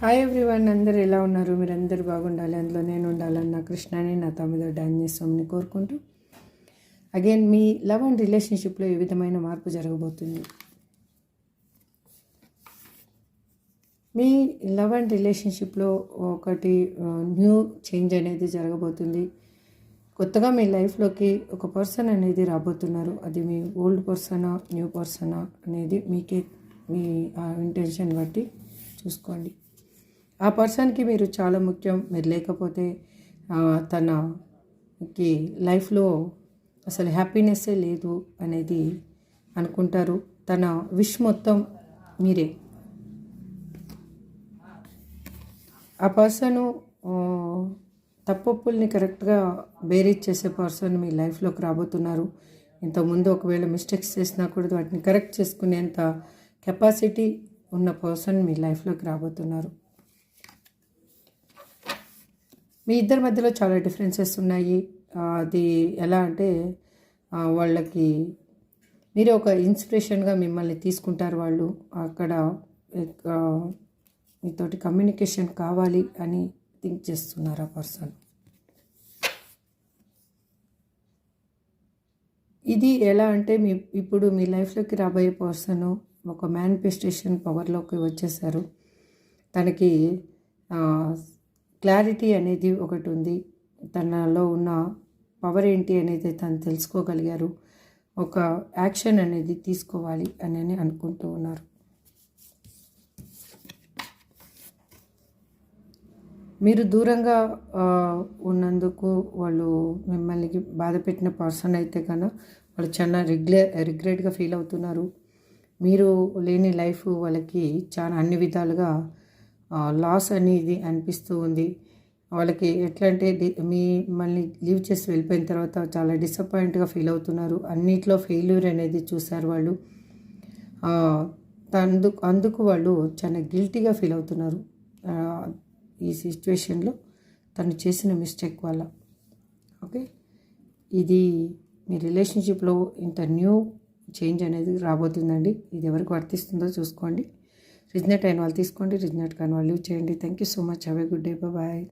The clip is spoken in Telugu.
హాయ్ ఎవ్రీవన్, అందరు ఎలా ఉన్నారు? మీరందరూ బాగుండాలి, అందులో నేను ఉండాలని నా కృష్ణని నా తమ్ముడు డాన్యస్వామిని కోరుకుంటూ అగైన్ మీ లవ్ అండ్ రిలేషన్షిప్లో ఏ విధమైన మార్పు జరగబోతుంది? మీ లవ్ అండ్ రిలేషన్షిప్లో ఒకటి న్యూ చేంజ్ అనేది జరగబోతుంది. కొత్తగా మీ లైఫ్లోకి ఒక పర్సన్ అనేది రాబోతున్నారు. అది మీ ఓల్డ్ పర్సనా న్యూ పర్సనా అనేది మీకే మీ ఇంటెన్షన్ బట్టి చూసుకోండి. ఆ పర్సన్కి మీరు చాలా ముఖ్యం. మీరు లేకపోతే తనకి లైఫ్లో అసలు హ్యాపీనెస్సే లేదు అనేది అనుకుంటారు. తన విష్ మొత్తం మీరే. ఆ పర్సను తప్పొప్పుల్ని కరెక్ట్గా బేరీజ్ చేసే పర్సన్ మీ లైఫ్లోకి రాబోతున్నారు. ఇంతకుముందు ఒకవేళ మిస్టేక్స్ చేసినా కూడా వాటిని కరెక్ట్ చేసుకునేంత కెపాసిటీ ఉన్న పర్సన్ మీ లైఫ్లోకి రాబోతున్నారు. మీ ఇద్దరి మధ్యలో చాలా డిఫరెన్సెస్ ఉన్నాయి. అది ఎలా అంటే వాళ్ళకి మీరు ఒక ఇన్స్పిరేషన్గా మిమ్మల్ని తీసుకుంటారు. వాళ్ళు అక్కడ మీతోటి కమ్యూనికేషన్ కావాలి అని థింక్ చేస్తున్నారు ఆ పర్సన్. ఇది ఎలా అంటే ఇప్పుడు మీ లైఫ్లోకి రాబోయే పర్సన్ ఒక మేనిఫెస్టేషన్ పవర్లోకి వచ్చేసారు. తనకి క్లారిటీ అనేది ఒకటి ఉంది. తనలో ఉన్న పవర్ ఏంటి అనేది తను తెలుసుకోగలిగారు. ఒక యాక్షన్ అనేది తీసుకోవాలి అని అనుకుంటూ ఉన్నారు. మీరు దూరంగా ఉన్నందుకు వాళ్ళు మిమ్మల్ని బాధ పెట్టిన పర్సన్ అయితే కన్నా వాళ్ళు చాలా రిగ్రెట్గా ఫీల్ అవుతున్నారు. మీరు లేని లైఫ్ వాళ్ళకి చాలా అన్ని విధాలుగా లాస్ అనేది అనిపిస్తూ ఉంది. వాళ్ళకి ఎట్లా అంటే మిమ్మల్ని లీవ్ చేసి వెళ్ళిపోయిన తర్వాత చాలా డిసప్పాయింట్గా ఫీల్ అవుతున్నారు. అన్నిట్లో ఫెయిల్యూర్ అనేది చూశారు వాళ్ళు. అందుకు వాళ్ళు చాలా గిల్టీగా ఫీల్ అవుతున్నారు ఈ సిచ్యువేషన్లో తను చేసిన మిస్టేక్ వల్ల. ఓకే, ఇది మీ రిలేషన్షిప్లో ఇంత న్యూ చేంజ్ అనేది రాబోతుందండి. ఇది ఎవరికి వర్తిస్తుందో చూసుకోండి. రిజనెట్ అయిన వాళ్ళు తీసుకోండి, రిజనెట్ కాని వాళ్ళు లీవ్ చేయండి. Thank you so much. Have a good day. Bye.